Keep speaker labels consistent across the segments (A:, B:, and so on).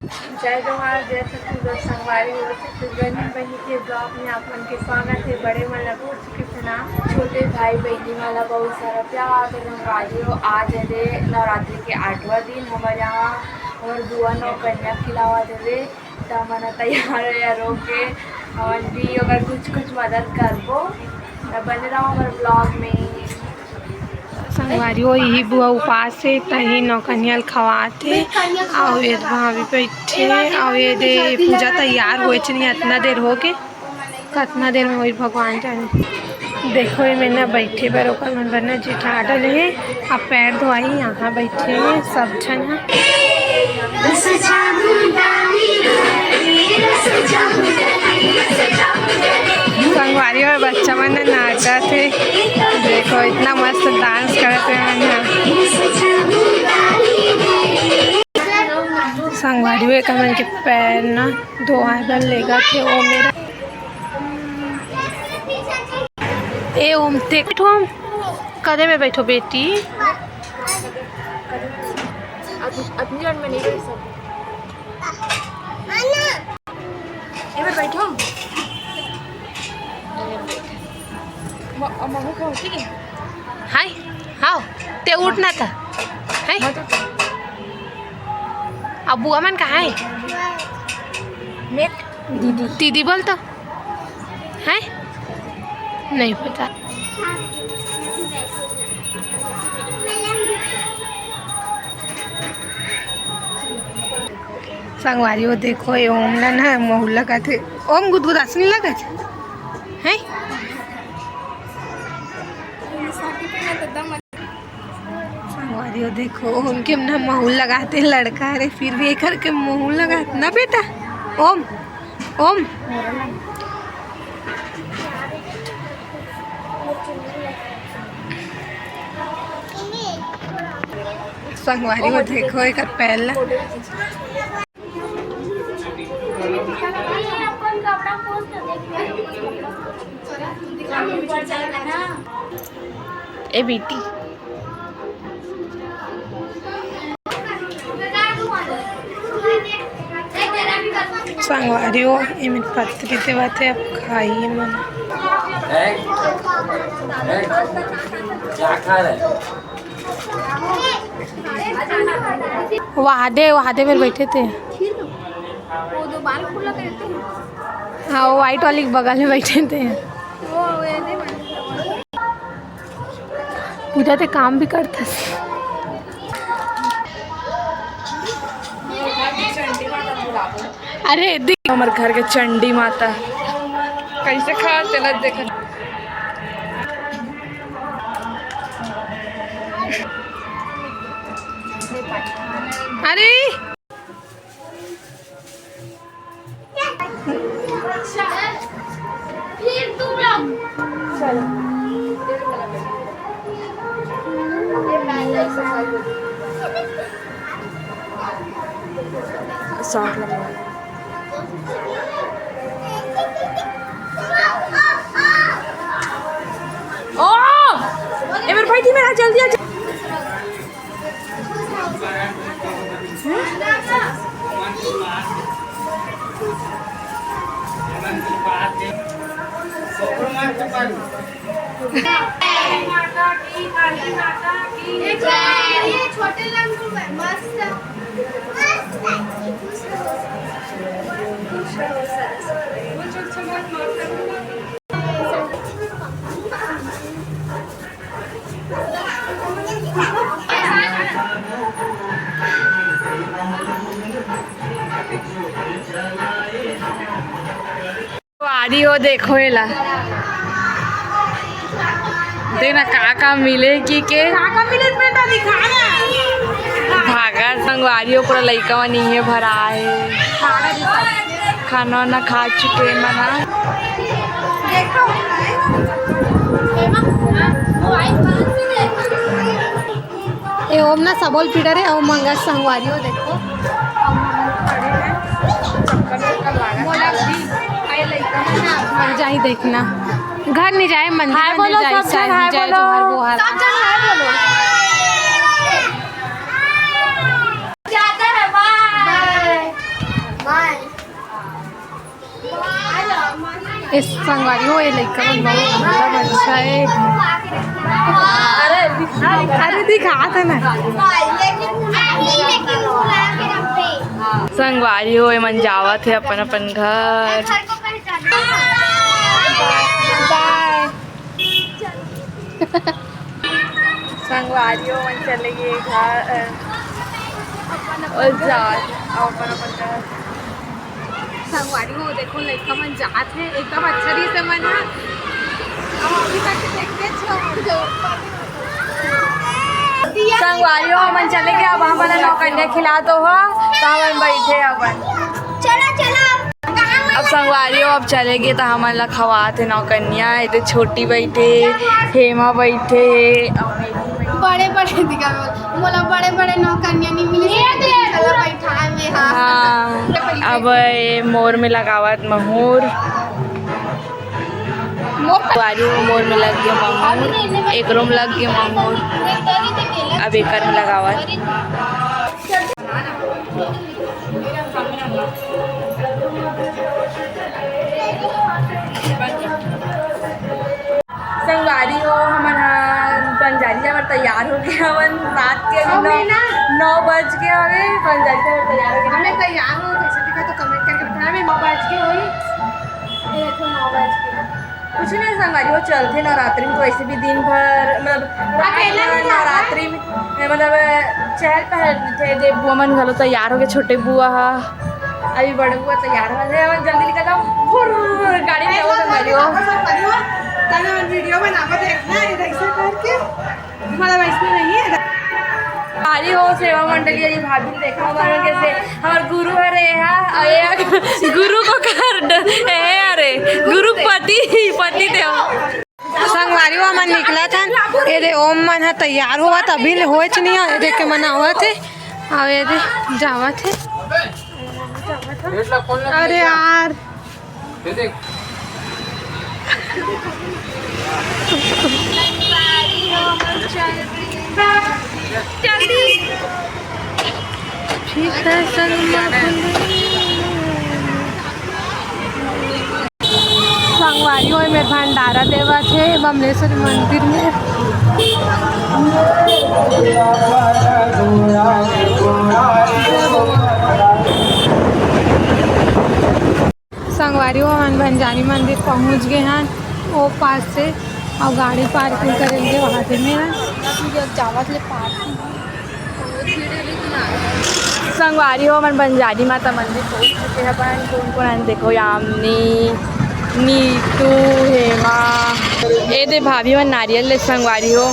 A: जय जवाहर जय छत्तीसगढ़ संगवारी हो छत्तीसगढ़ी बहनी के ब्लॉग में आप मन के स्वागत है। बड़े मन लगो चुके प्रणाम, छोटे भाई बहनी वाला बहुत सारा प्यार संगवारी हो। आज है नवरात्रि के 8वां दिन हमारे यहाँ और बुआ नौ कन्या खिलावा दे तो मन तैयार है रोक के हम भी अगर कुछ मदद करबो बने रहो हमारे ब्लॉग में।
B: संगवारी हो यही बुआ उपास से तही नौकनियल खवाते और ये भाभी बैठे और ये दे पूजा तैयार हो नहीं इतना देर हो के कितना देर में वही भगवान जाने। देखो ये मैंने बैठे बर ओकर मन बना जिठा डले है अब पैर धोआई यहाँ बैठे हैं सब जन संगवारी और बच्चा मन नाचा थे। देखो इतना मस्त डांस करते हैं संगवारी हुए कमन के पैर ना धोआए बन लेगा थे वो मेरा ए ओम देखो हम कदे में बैठो बेटी
A: अपनी जड़ में नहीं बैठ सकती बैठो
B: हाय हाँ ते उठना था है अब बुआ मन कहाँ है
A: दीदी
B: दीदी बोल तो है नहीं पता। संगवारी हो देखो ये ओम ना महू लगा थे ओम गुदगुदास नहीं लगा है संगवारी हो देखो ओम के ना महू लगाते लड़का रे फिर भी एक करके महू लगाते ना बेटा ओम ओम संगवारी हो देखो एक पहला ए बेटी संगवारी हो ये मेरी पत्नी से बात है अब खाइए मन वहादे में बैठे थे हाँ वो वाइट वाली बगल में बैठे थे पूजा ते काम भी करता अरे देख
A: हमारे घर के चंडी माता कैसे खा चला देख
B: अरे
A: साथ लगा ए मेरे भाई थी मेरा जल्दी आ
C: छोटे मस्त
A: आदि हो देखो एला देखना का मिलेगी के
C: मिले बेटा दिखाना
A: भागा संगवारी हो पूरा लइका नहीं है भरा है खाना ना खा चुके मना
B: ए ओम ना सबोल पीड़ा रे ओम मंगा संगवारी हो देखो जाई देखना घर नहीं जाए मंदिर में जाए जय जोहर बोहर
C: जाता है बाय
B: इस संगवारी हो ये लड़का मन बहुत मतलब अच्छा है। अरे दिखा था ना
A: संगवारी हो मन जावत है अपन अपन घर। संगवारी हो मन चले गए घर और जा अपन अपन घर।
B: संगवारी हो देखो लड़का मन जात है एकदम अच्छा री से मन है। अब अभी तक देखते छो
A: संगवारी हो मन चले गए। अब हम नौकन्या खिला दो हो तो हम बैठे अपन।
C: चलो चलो
A: अब संगवारी हो अब चले गए तो हम ला खवाते नौकन्या। इतने छोटी बैठे हेमा बैठे
C: बड़े बड़े दिखा बोला बड़े बड़े नौकन्या नहीं मिले चलो बैठा में।
A: हाँ अब ये मोर में लगावत महूर। संगवारी हो मोर में लग गया महूर। एक रूम लग गया महूर। अब एक में लगावत। संगवारी हो हमारा पंजारी जावर तैयार हो गया। अपन रात के 9 बज के हवे पंजारी जावर तैयार हो गया।
C: हमें तैयार हो कैसे दिखा तो कमेंट करके बताना। मैं 9 बज के हुई
A: देखो 9 बज के कुछ नहीं। संगवारी हो चलते नवरात्रि में तो वैसे भी दिन भर मतलब नवरात्रि में मतलब चहल पहल थे। दे बुआ मन घलो तैयार हो गए। छोटे बुआ अभी बड़े बुआ तैयार हो गए। जल्दी निकल जाओ गाड़ी में जाओ। संगवारी हो
C: वीडियो बनावा देखना ऐसे करके मतलब ऐसे नहीं है।
A: भारी हो सेवा मंडली अजी भाभी ने देखा हमारे कैसे हमारे गुरु अरे गुरु को कर अरे गुरु पति थे।
B: संगवारी हो मन निकला था ये दे ओम मन है तैयार हुआ तभी होच नहीं है देख के मन आवा थे और ये दे जावा थे। अरे यार ठीक है संगवारी हो मेरे भंडारा देवा थे बमलेश्वर मंदिर में। संगवारी हो हम भंजानी मंदिर पहुंच गए हैं वो पास से और गाड़ी पार्किंग करेंगे वहाँ से मेरा जावा से पार्किंग।
A: संगवारी हो मन बंजारी माता मंदिर पहुँच चुके हैं। अपन कौन कौन देखो यामिनी नीतू हेमा ये दे भाभी मन नारियल ले संगवारी हो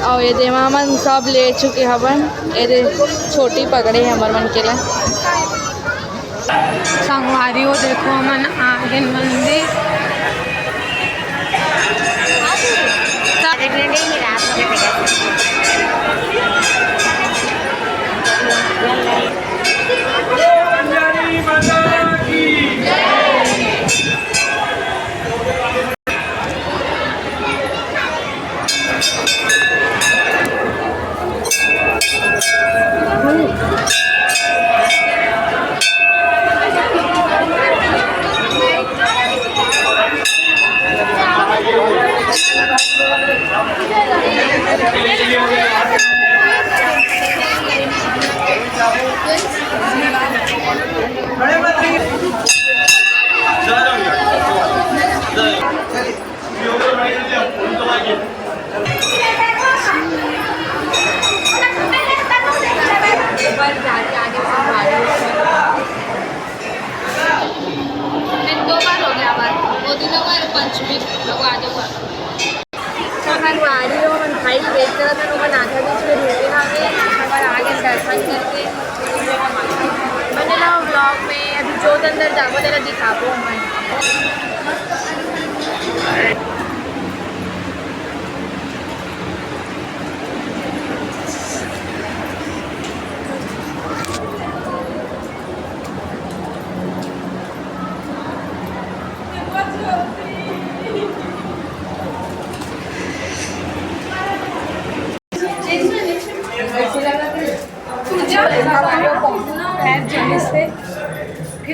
A: और ये दे मन सब ले चुके हवन। ये दे छोटी पकड़े हमर मन के ला।
B: संगवारी हो देखो मन आगे मंदिर
A: संगवारी हो मन भाई देख कर तो मन आधा बीच में रुके हमें हमारे आगे दर्शन करके मैंने ना ब्लॉग में अभी जो अंदर जाबो तेरा दिखाबो मैं।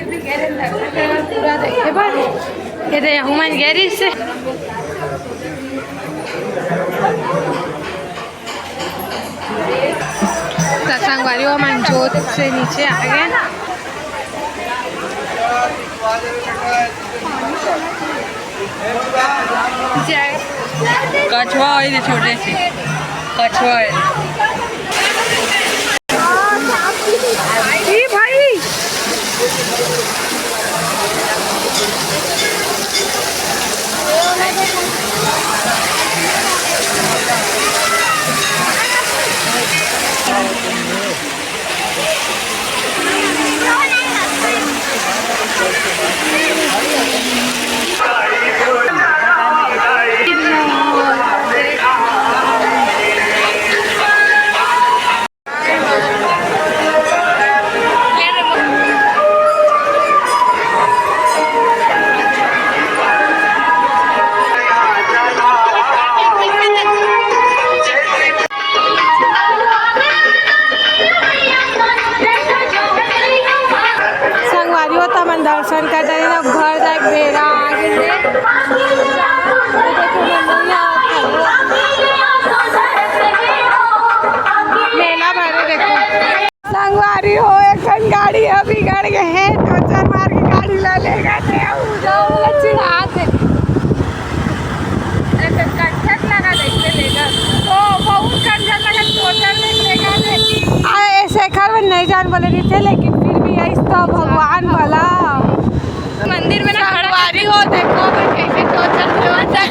B: पूरा देखे पर ये दे हुमन गैरेज से संगवारियों मंजोत से नीचे आ गए।
D: कछुआ है छोटे से कछुआ है
B: भाई दर्शन कर घर जाए बेरा आगे मेला भरे देखो संगवारी हो एक गाड़ी अभी गड़ गए है टोचर मार के गाड़ी ला लेगा ऐसे खर नहीं जान बोले नहीं थे लेकिन फिर भी ऐसा तो भगवान भला मंदिर में ना खड़वारी हो देखो कैसे टोचन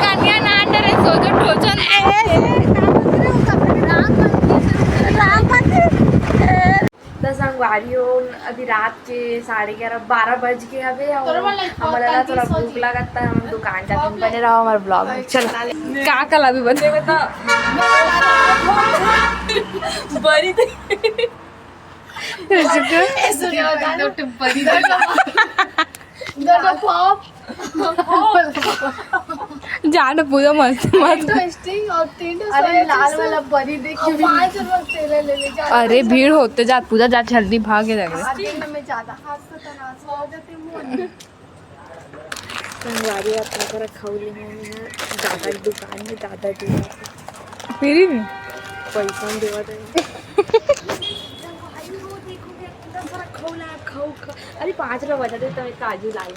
B: कन्या ना डरे सो जो टोचन
A: तो संगवारी हो अभी रात के 11:30-12 बज के हवे और हमारा थोड़ा भूख लगता है। हम दुकान जाते हैं। बने रहो हमारे ब्लॉग में। चल का कल अभी बंदे बता बड़ी जान पूरा मस्त मस्त
C: अरे लाल वाला बड़ी देखिए 5 रुपए तेल ले ले जा।
B: अरे भीड़ होते जात पूजा जात जल्दी भागे लगे
C: दिन में ज्यादा हाथ से तनास हो जाते मुंह
A: संगवारी अपना पर खौली में दादा की दुकान में दादा जी
B: फिर भी
A: पैसा देवा दे अरे 5 रुपये बचा दे तो काजू लाई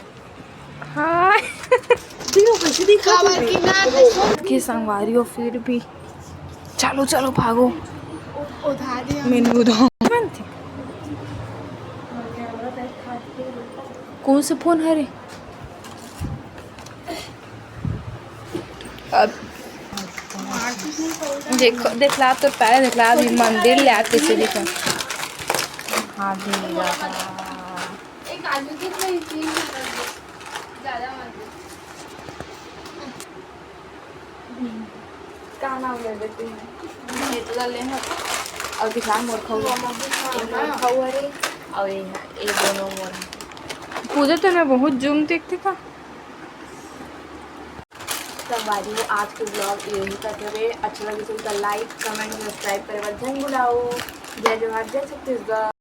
B: हाँ
A: कैसे दिखा
B: के संगवारी हो फिर भी चलो चलो भागो
C: उधार दिया
B: मैंने उधर कौन सा फोन है रे अब देखो देखला तो पहले देखला अभी मंदिर ले आते से देखो हाँ
C: एक आलू की नहीं थी ज्यादा मत
A: का नाम ले देते हैं ये तो ले है और किसान मोर खाऊ खाऊ है रे और ये दोनों मोर
B: पूजा तो मैं बहुत जूम देखती था।
A: संगवारी हो आज के ब्लॉग यही तक है। अच्छा लगे तो लाइक कमेंट सब्सक्राइब करे बस जन बुलाओ। जय जोहार जय छत्तीसगढ़।